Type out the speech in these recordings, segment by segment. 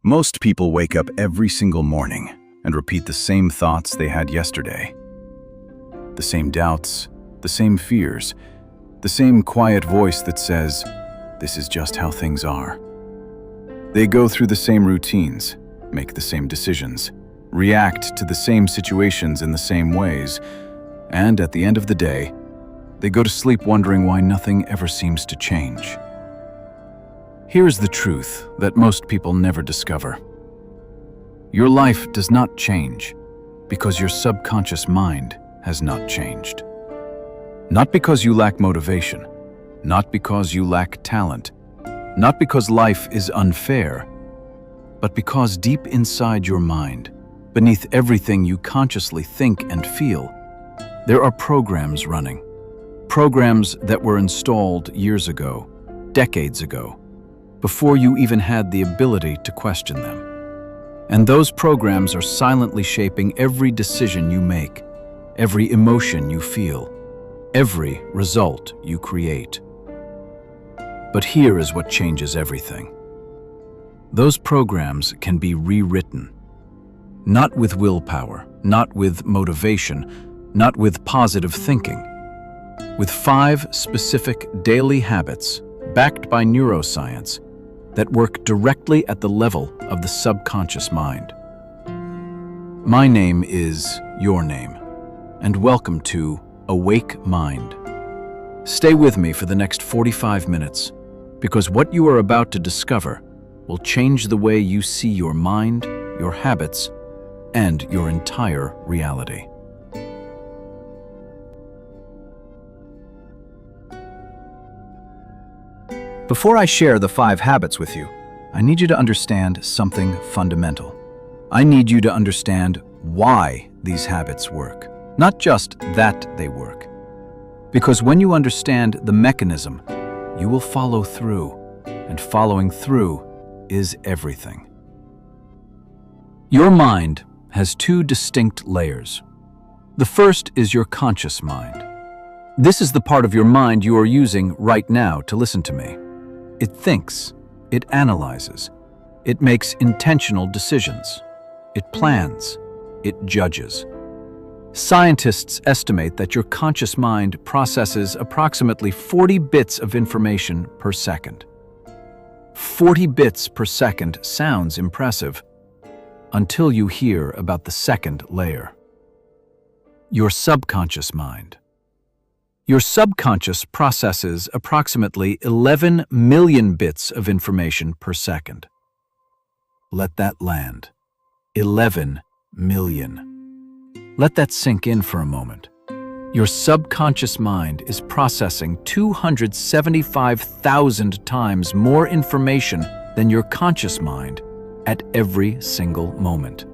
Most people wake up every single morning and repeat the same thoughts they had yesterday. The same doubts, the same fears, the same quiet voice that says, "This is just how things are." They go through the same routines, make the same decisions, react to the same situations in the same ways, and at the end of the day, they go to sleep wondering why nothing ever seems to change. Here's the truth that most people never discover. Your life does not change because your subconscious mind has not changed. Not because you lack motivation, not because you lack talent, not because life is unfair, but because deep inside your mind, beneath everything you consciously think and feel, there are programs running. Programs that were installed years ago, decades ago, before you even had the ability to question them. And those programs are silently shaping every decision you make, every emotion you feel, every result you create. But here is what changes everything. Those programs can be rewritten. Not with willpower, not with motivation, not with positive thinking. With 5 specific daily habits backed by neuroscience that work directly at the level of the subconscious mind. My name is your name, and welcome to Awake Mind. Stay with me for the next 45 minutes, because what you are about to discover will change the way you see your mind, your habits, and your entire reality. Before I share the 5 habits with you, I need you to understand something fundamental. I need you to understand why these habits work, not just that they work. Because when you understand the mechanism, you will follow through, and following through is everything. Your mind has 2 distinct layers. The first is your conscious mind. This is the part of your mind you are using right now to listen to me. It thinks, it analyzes, it makes intentional decisions, it plans, it judges. Scientists estimate that your conscious mind processes approximately 40 bits of information per second. 40 bits per second sounds impressive until you hear about the second layer. Your subconscious mind. Your subconscious processes approximately 11 million bits of information per second. Let that land. 11 million. Let that sink in for a moment. Your subconscious mind is processing 275,000 times more information than your conscious mind at every single moment.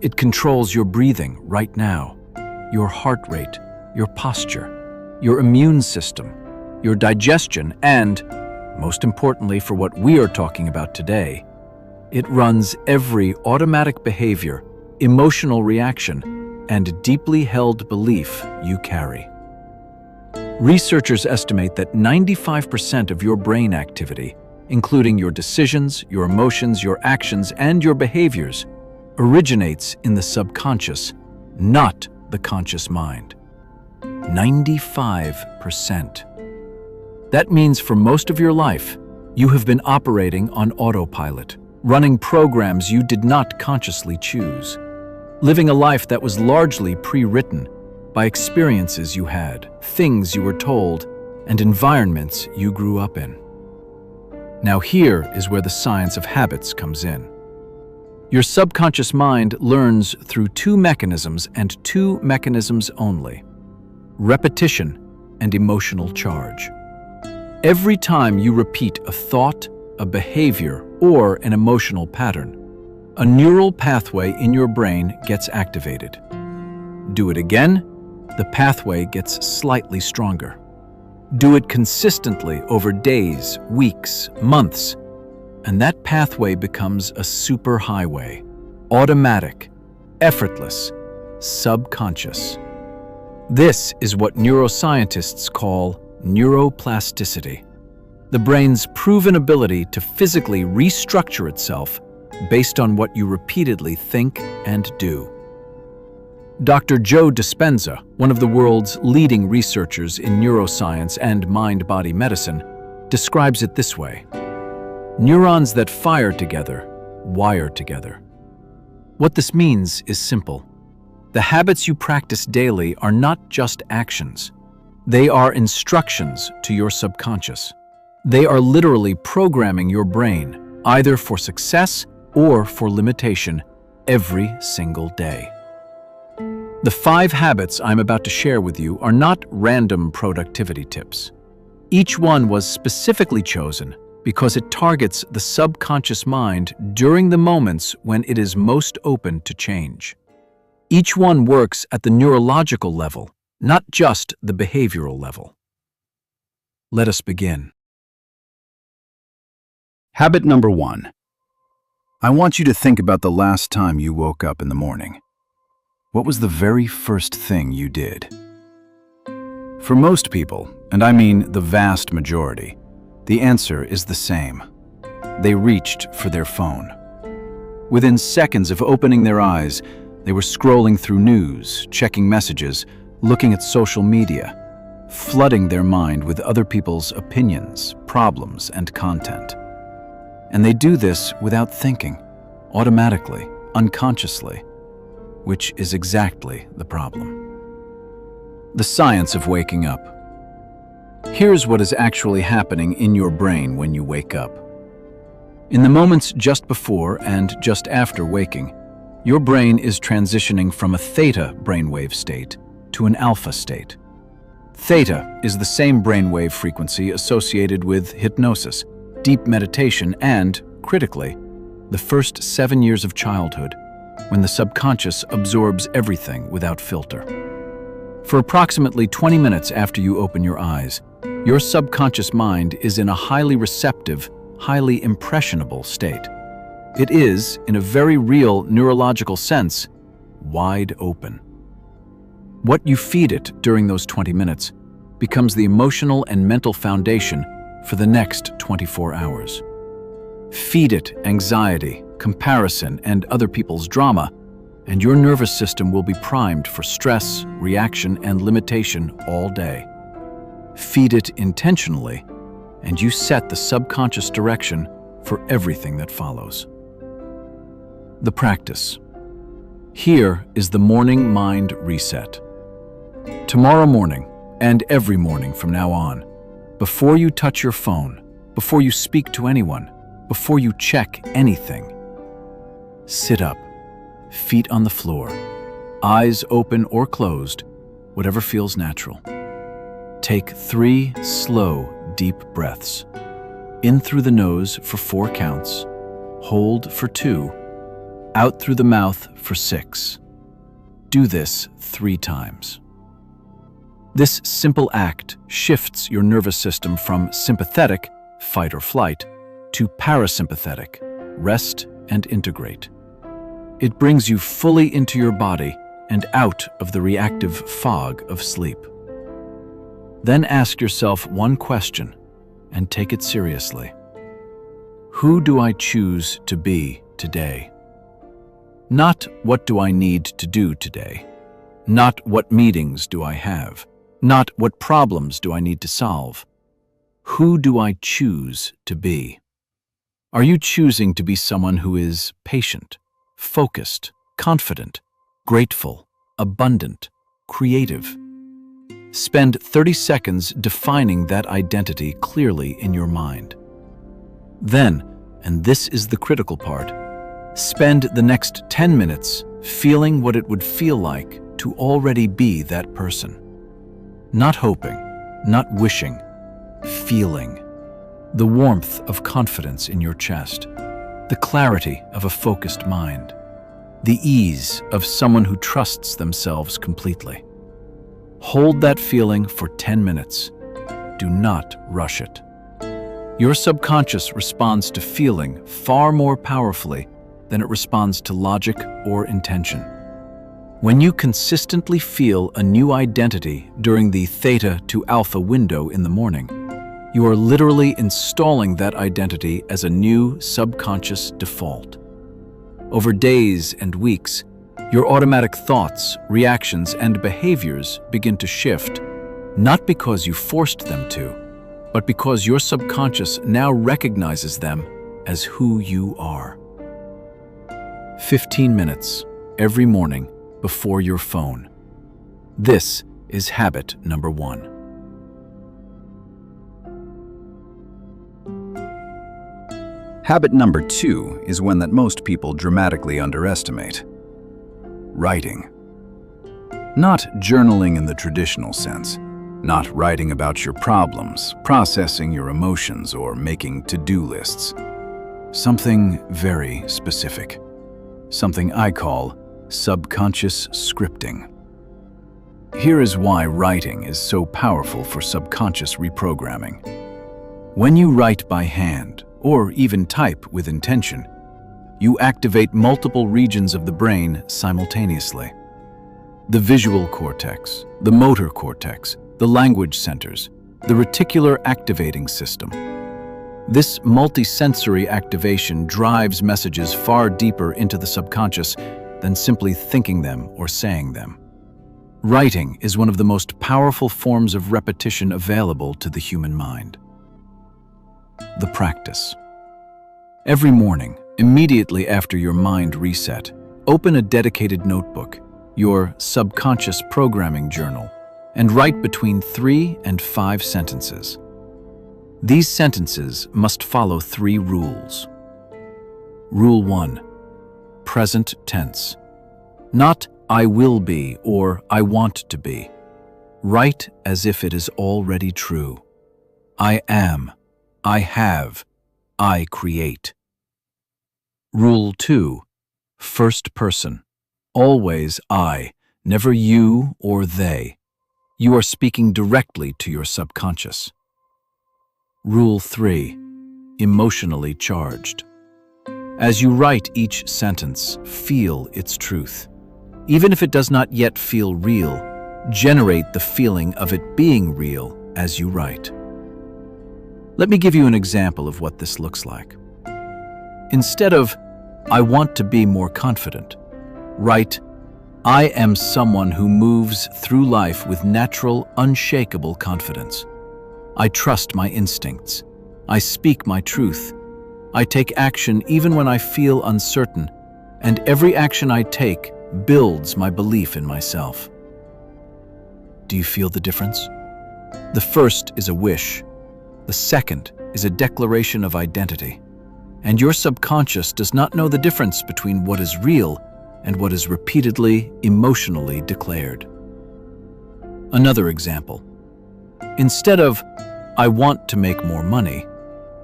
It controls your breathing right now, your heart rate, your posture, your immune system, your digestion, and, most importantly for what we are talking about today, it runs every automatic behavior, emotional reaction, and deeply held belief you carry. Researchers estimate that 95% of your brain activity, including your decisions, your emotions, your actions, and your behaviors, originates in the subconscious, not the conscious mind. 95%. That means for most of your life, you have been operating on autopilot, running programs you did not consciously choose, living a life that was largely pre-written by experiences you had, things you were told, and environments you grew up in. Now here is where the science of habits comes in. Your subconscious mind learns through 2 mechanisms and 2 mechanisms only: repetition and emotional charge. Every time you repeat a thought, a behavior, or an emotional pattern, a neural pathway in your brain gets activated. Do it again, the pathway gets slightly stronger. Do it consistently over days, weeks, months, and that pathway becomes a superhighway, automatic, effortless, subconscious. This is what neuroscientists call neuroplasticity, the brain's proven ability to physically restructure itself based on what you repeatedly think and do. Dr. Joe Dispenza, one of the world's leading researchers in neuroscience and mind-body medicine, describes it this way: neurons that fire together, wire together. What this means is simple. The habits you practice daily are not just actions. They are instructions to your subconscious. They are literally programming your brain, either for success or for limitation, every single day. The 5 habits I'm about to share with you are not random productivity tips. Each one was specifically chosen because it targets the subconscious mind during the moments when it is most open to change. Each one works at the neurological level, not just the behavioral level. Let us begin. Habit number 1. I want you to think about the last time you woke up in the morning. What was the very first thing you did? For most people, and I mean the vast majority, the answer is the same. They reached for their phone. Within seconds of opening their eyes, they were scrolling through news, checking messages, looking at social media, flooding their mind with other people's opinions, problems, and content. And they do this without thinking, automatically, unconsciously, which is exactly the problem. The science of waking up. Here's what is actually happening in your brain when you wake up. In the moments just before and just after waking, your brain is transitioning from a theta brainwave state to an alpha state. Theta is the same brainwave frequency associated with hypnosis, deep meditation, and, critically, the first 7 years of childhood, when the subconscious absorbs everything without filter. For approximately 20 minutes after you open your eyes, your subconscious mind is in a highly receptive, highly impressionable state. It is, in a very real neurological sense, wide open. What you feed it during those 20 minutes becomes the emotional and mental foundation for the next 24 hours. Feed it anxiety, comparison, and other people's drama, and your nervous system will be primed for stress, reaction, and limitation all day. Feed it intentionally, and you set the subconscious direction for everything that follows. The practice. Here is the morning mind reset. Tomorrow morning, and every morning from now on, before you touch your phone, before you speak to anyone, before you check anything, sit up, feet on the floor, eyes open or closed, whatever feels natural. Take 3 slow, deep breaths. In through the nose for 4 counts, hold for 2, out through the mouth for 6. Do this 3 times. This simple act shifts your nervous system from sympathetic, fight or flight, to parasympathetic, rest and integrate. It brings you fully into your body and out of the reactive fog of sleep. Then ask yourself one question and take it seriously. Who do I choose to be today? Not what do I need to do today? Not what meetings do I have? Not what problems do I need to solve? Who do I choose to be? Are you choosing to be someone who is patient, focused, confident, grateful, abundant, creative? Spend 30 seconds defining that identity clearly in your mind. Then, and this is the critical part, spend the next 10 minutes feeling what it would feel like to already be that person. Not hoping, not wishing, feeling. The warmth of confidence in your chest, the clarity of a focused mind, the ease of someone who trusts themselves completely. Hold that feeling for 10 minutes. Do not rush it. Your subconscious responds to feeling far more powerfully than it responds to logic or intention. When you consistently feel a new identity during the theta to alpha window in the morning, you are literally installing that identity as a new subconscious default. Over days and weeks, your automatic thoughts, reactions, and behaviors begin to shift, not because you forced them to, but because your subconscious now recognizes them as who you are. 15 minutes every morning before your phone. This is habit number 1. Habit number 2 is one that most people dramatically underestimate. Writing. Not journaling in the traditional sense, not writing about your problems, processing your emotions, or making to-do lists. Something very specific. Something I call subconscious scripting. Here is why writing is so powerful for subconscious reprogramming. When you write by hand, or even type with intention, you activate multiple regions of the brain simultaneously. The visual cortex, the motor cortex, the language centers, the reticular activating system. This multisensory activation drives messages far deeper into the subconscious than simply thinking them or saying them. Writing is one of the most powerful forms of repetition available to the human mind. The practice. Every morning, immediately after your mind reset, open a dedicated notebook, your subconscious programming journal, and write between 3 and 5 sentences. These sentences must follow 3 rules. Rule 1. Present tense. Not I will be or I want to be. Write as if it is already true. I am, I have, I create. Rule 2. First person. Always I, never you or they. You are speaking directly to your subconscious. Rule 3. Emotionally charged. As you write each sentence, feel its truth. Even if it does not yet feel real, generate the feeling of it being real as you write. Let me give you an example of what this looks like. Instead of, I want to be more confident, write, I am someone who moves through life with natural, unshakable confidence. I trust my instincts. I speak my truth. I take action even when I feel uncertain, and every action I take builds my belief in myself. Do you feel the difference? The first is a wish. The second is a declaration of identity. And your subconscious does not know the difference between what is real and what is repeatedly, emotionally declared. Another example. Instead of, I want to make more money,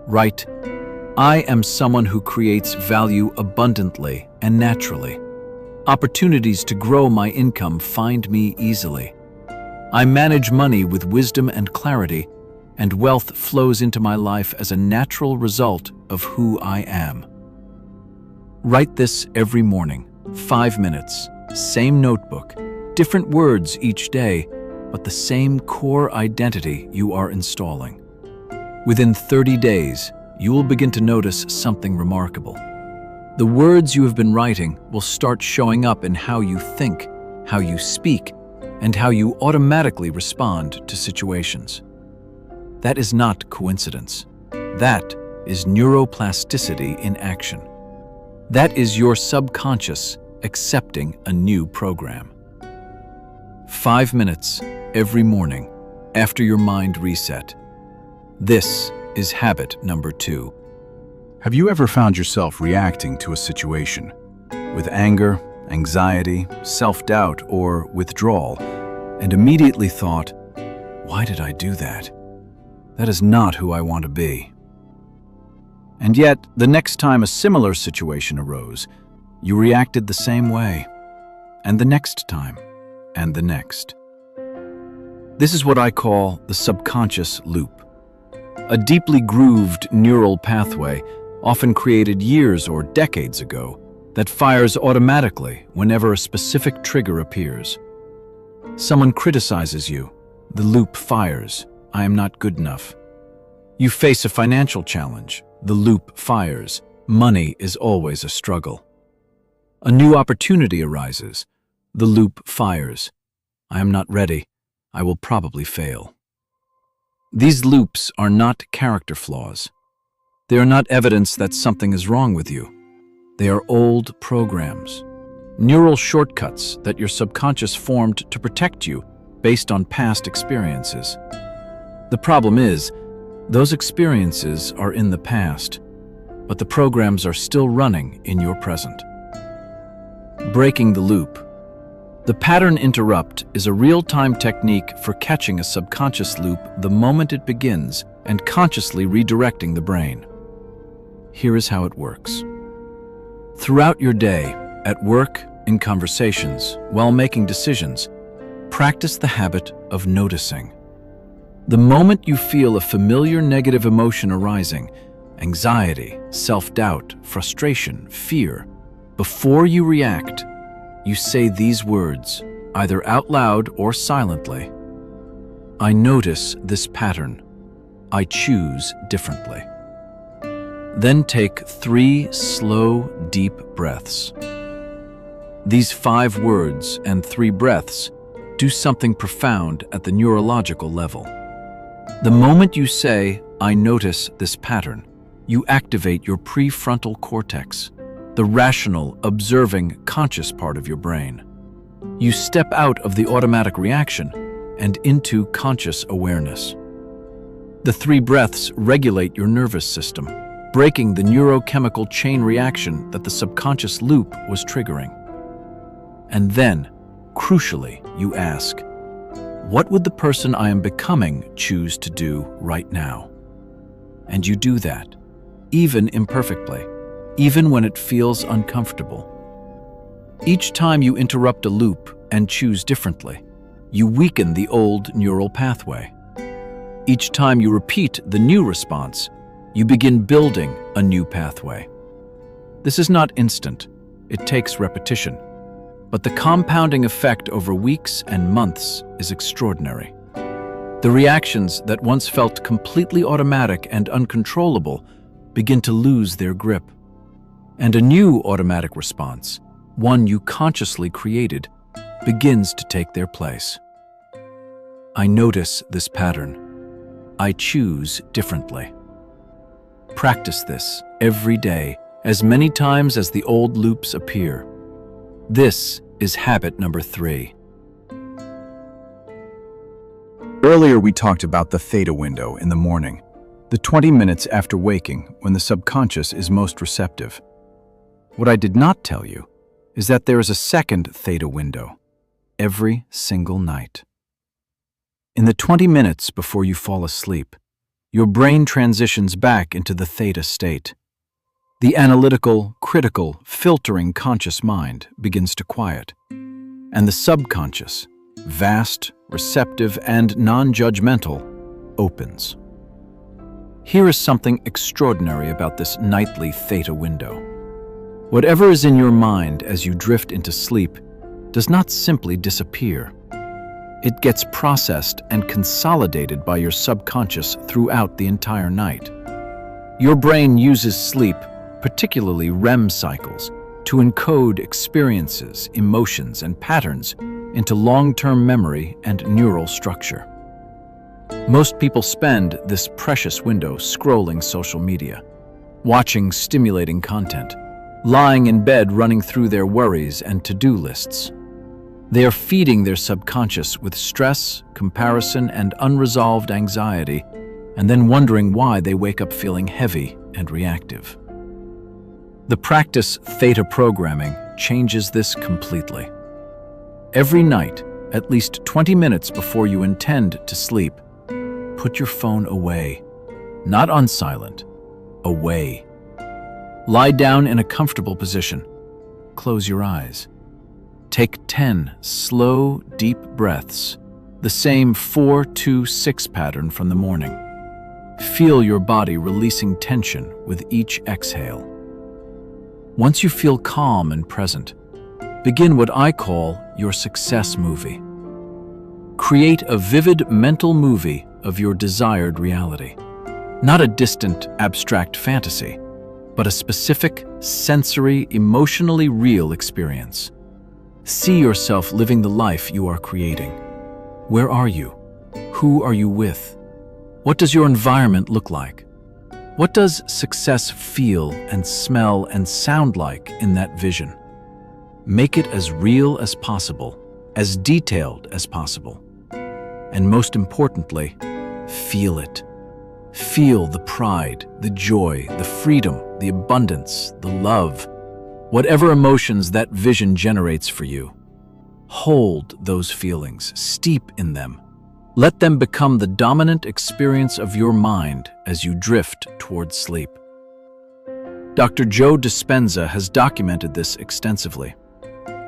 write, I am someone who creates value abundantly and naturally. Opportunities to grow my income find me easily. I manage money with wisdom and clarity, and wealth flows into my life as a natural result of who I am. Write this every morning, 5 minutes, same notebook, different words each day, but the same core identity you are installing. Within 30 days, you will begin to notice something remarkable. The words you have been writing will start showing up in how you think, how you speak, and how you automatically respond to situations. That is not coincidence. That is neuroplasticity in action. That is your subconscious accepting a new program. 5 minutes every morning after your mind reset. This is habit number 2. Have you ever found yourself reacting to a situation with anger, anxiety, self-doubt, or withdrawal, and immediately thought, why did I do that? That is not who I want to be. And yet, the next time a similar situation arose, you reacted the same way, and the next time, and the next. This is what I call the subconscious loop. A deeply grooved neural pathway, often created years or decades ago, that fires automatically whenever a specific trigger appears. Someone criticizes you, the loop fires, I am not good enough. You face a financial challenge, the loop fires, money is always a struggle. A new opportunity arises. The loop fires. I am not ready. I will probably fail. These loops are not character flaws. They are not evidence that something is wrong with you. They are old programs, neural shortcuts that your subconscious formed to protect you based on past experiences. The problem is, those experiences are in the past, but the programs are still running in your present. Breaking the loop. The pattern interrupt is a real-time technique for catching a subconscious loop the moment it begins and consciously redirecting the brain. Here is how it works. Throughout your day, at work, in conversations, while making decisions, practice the habit of noticing. The moment you feel a familiar negative emotion arising, anxiety, self-doubt, frustration, fear, before you react, you say these words, either out loud or silently. I notice this pattern. I choose differently. Then take 3 slow, deep breaths. These 5 words and 3 breaths do something profound at the neurological level. The moment you say, I notice this pattern, you activate your prefrontal cortex, the rational, observing, conscious part of your brain. You step out of the automatic reaction and into conscious awareness. The 3 breaths regulate your nervous system, breaking the neurochemical chain reaction that the subconscious loop was triggering. And then, crucially, you ask, what would the person I am becoming choose to do right now? And you do that, even imperfectly, even when it feels uncomfortable. Each time you interrupt a loop and choose differently, you weaken the old neural pathway. Each time you repeat the new response, you begin building a new pathway. This is not instant. It takes repetition. But the compounding effect over weeks and months is extraordinary. The reactions that once felt completely automatic and uncontrollable begin to lose their grip. And a new automatic response, one you consciously created, begins to take their place. I notice this pattern. I choose differently. Practice this every day, as many times as the old loops appear. This is habit number 3. Earlier we talked about the theta window in the morning, the 20 minutes after waking when the subconscious is most receptive. What I did not tell you is that there is a second theta window every single night. In the 20 minutes before you fall asleep, your brain transitions back into the theta state. The analytical, critical, filtering conscious mind begins to quiet, and the subconscious, vast, receptive, and non-judgmental, opens. Here is something extraordinary about this nightly theta window. Whatever is in your mind as you drift into sleep does not simply disappear. It gets processed and consolidated by your subconscious throughout the entire night. Your brain uses sleep, particularly REM cycles, to encode experiences, emotions, and patterns into long-term memory and neural structure. Most people spend this precious window scrolling social media, watching stimulating content, lying in bed running through their worries and to-do lists. They are feeding their subconscious with stress, comparison, and unresolved anxiety, and then wondering why they wake up feeling heavy and reactive. The practice theta programming changes this completely. Every night, at least 20 minutes before you intend to sleep, put your phone away. Not on silent, away. Lie down in a comfortable position. Close your eyes. Take 10 slow, deep breaths, the same 4-2-6 pattern from the morning. Feel your body releasing tension with each exhale. Once you feel calm and present, begin what I call your success movie. Create a vivid mental movie of your desired reality. Not a distant, abstract fantasy, but a specific, sensory, emotionally real experience. See yourself living the life you are creating. Where are you? Who are you with? What does your environment look like? What does success feel and smell and sound like in that vision? Make it as real as possible, as detailed as possible. And most importantly, feel it. Feel the pride, the joy, the freedom, the abundance, the love, whatever emotions that vision generates for you. Hold those feelings, steep in them. Let them become the dominant experience of your mind as you drift towards sleep. Dr. Joe Dispenza has documented this extensively.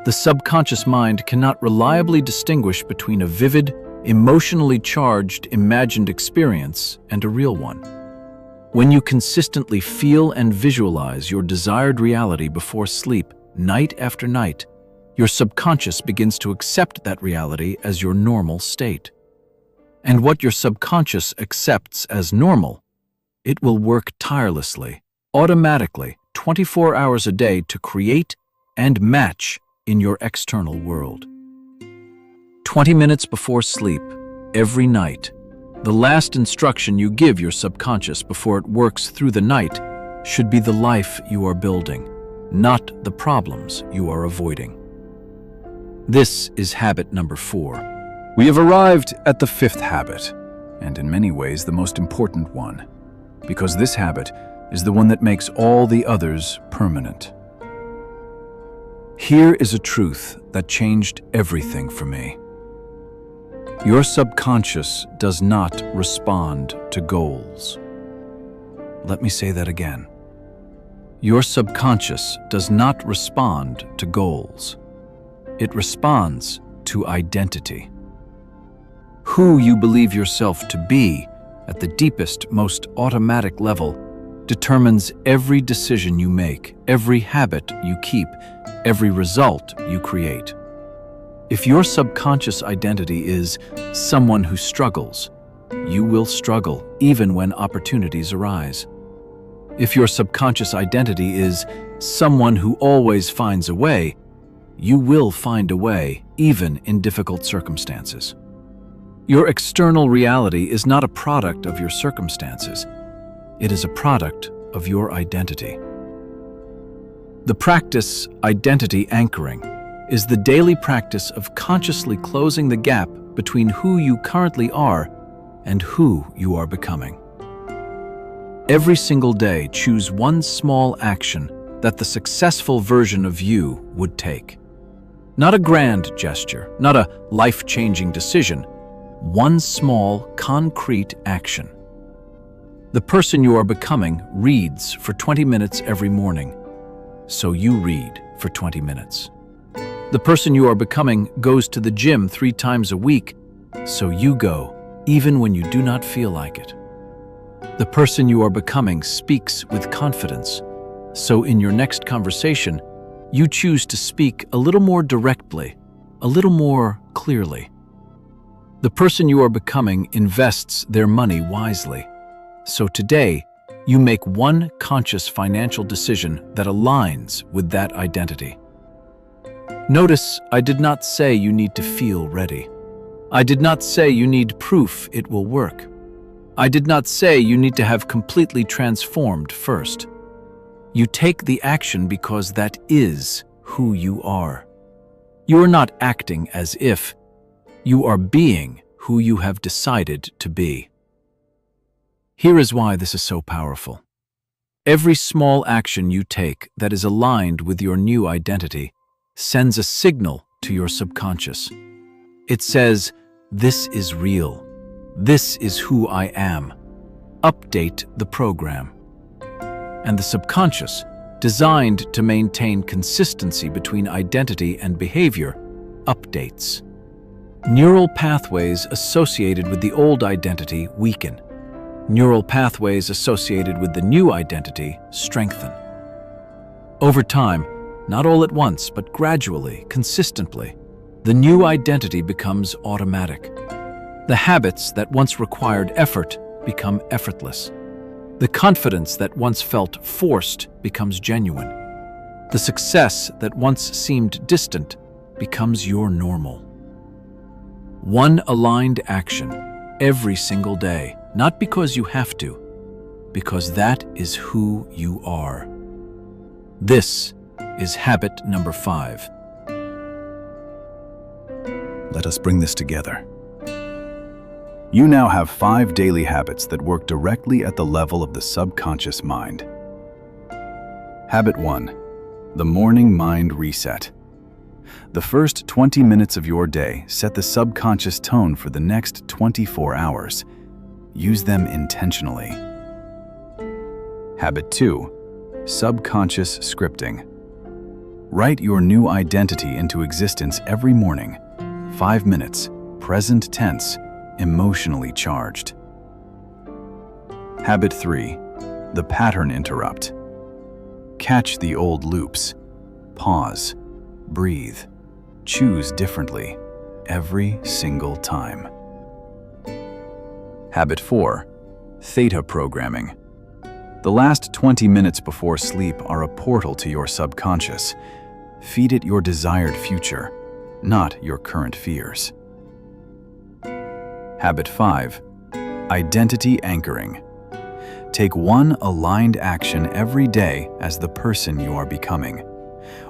The subconscious mind cannot reliably distinguish between a vivid, emotionally charged, imagined experience and a real one. When you consistently feel and visualize your desired reality before sleep, night after night, your subconscious begins to accept that reality as your normal state. And what your subconscious accepts as normal, it will work tirelessly, automatically, 24 hours a day to create and match in your external world. 20 minutes before sleep, every night, the last instruction you give your subconscious before it works through the night should be the life you are building, not the problems you are avoiding. This is habit number 4. We have arrived at the 5th habit, and in many ways the most important one, because this habit is the one that makes all the others permanent. Here is a truth that changed everything for me. Your subconscious does not respond to goals. Let me say that again. Your subconscious does not respond to goals. It responds to identity. Who you believe yourself to be at the deepest, most automatic level determines every decision you make, every habit you keep, every result you create. If your subconscious identity is someone who struggles, you will struggle even when opportunities arise. If your subconscious identity is someone who always finds a way, you will find a way even in difficult circumstances. Your external reality is not a product of your circumstances. It is a product of your identity. The practice, identity anchoring, is the daily practice of consciously closing the gap between who you currently are and who you are becoming. Every single day, choose one small action that the successful version of you would take. Not a grand gesture, not a life-changing decision, one small, concrete action. The person you are becoming reads for 20 minutes every morning, so you read for 20 minutes. The person you are becoming goes to the gym 3 times a week, so you go, even when you do not feel like it. The person you are becoming speaks with confidence, so in your next conversation, you choose to speak a little more directly, a little more clearly. The person you are becoming invests their money wisely, so today, you make one conscious financial decision that aligns with that identity. Notice, I did not say you need to feel ready. I did not say you need proof it will work. I did not say you need to have completely transformed first. You take the action because that is who you are. You are not acting as if. You are being who you have decided to be. Here is why this is so powerful. Every small action you take that is aligned with your new identity sends a signal to your subconscious. It says, "This is real. This is who I am. Update the program." And the subconscious, designed to maintain consistency between identity and behavior, updates. Neural pathways associated with the old identity weaken. Neural pathways associated with the new identity strengthen. Over time, not all at once, but gradually, consistently, the new identity becomes automatic. The habits that once required effort become effortless. The confidence that once felt forced becomes genuine. The success that once seemed distant becomes your normal. One aligned action every single day, not because you have to, because that is who you are. This is habit number 5. Let us bring this together. You now have 5 daily habits that work directly at the level of the subconscious mind. Habit 1. The morning mind reset. The first 20 minutes of your day set the subconscious tone for the next 24 hours. Use them intentionally. Habit 2. Subconscious scripting. Write your new identity into existence every morning. 5 minutes, present tense, emotionally charged. Habit 3. The pattern interrupt. Catch the old loops. Pause. Breathe. Choose differently every single time. Habit 4. Theta programming. The last 20 minutes before sleep are a portal to your subconscious. Feed it your desired future, not your current fears. Habit 5. Identity anchoring. Take one aligned action every day as the person you are becoming.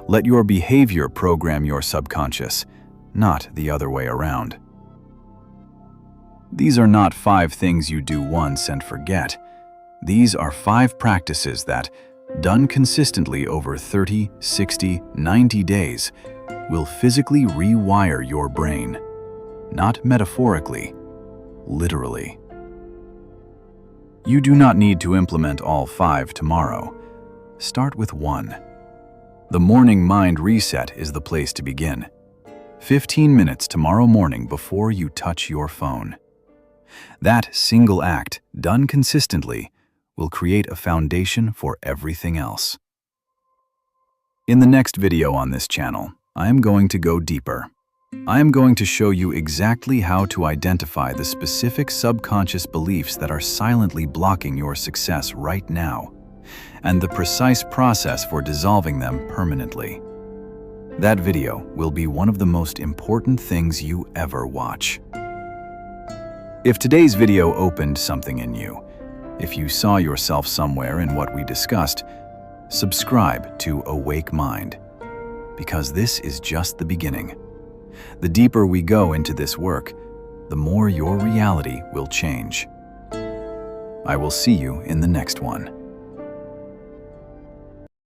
Let your behavior program your subconscious, not the other way around. These are not 5 things you do once and forget. These are 5 practices that, done consistently over 30, 60, 90 days, will physically rewire your brain. Not metaphorically, literally. You do not need to implement all 5 tomorrow. Start with 1. The morning mind reset is the place to begin. 15 minutes tomorrow morning before you touch your phone. That single act, done consistently, will create a foundation for everything else. In the next video on this channel, I am going to go deeper. I am going to show you exactly how to identify the specific subconscious beliefs that are silently blocking your success right now, and the precise process for dissolving them permanently. That video will be one of the most important things you ever watch. If today's video opened something in you, if you saw yourself somewhere in what we discussed, subscribe to Awake Mind, because this is just the beginning. The deeper we go into this work, the more your reality will change. I will see you in the next one.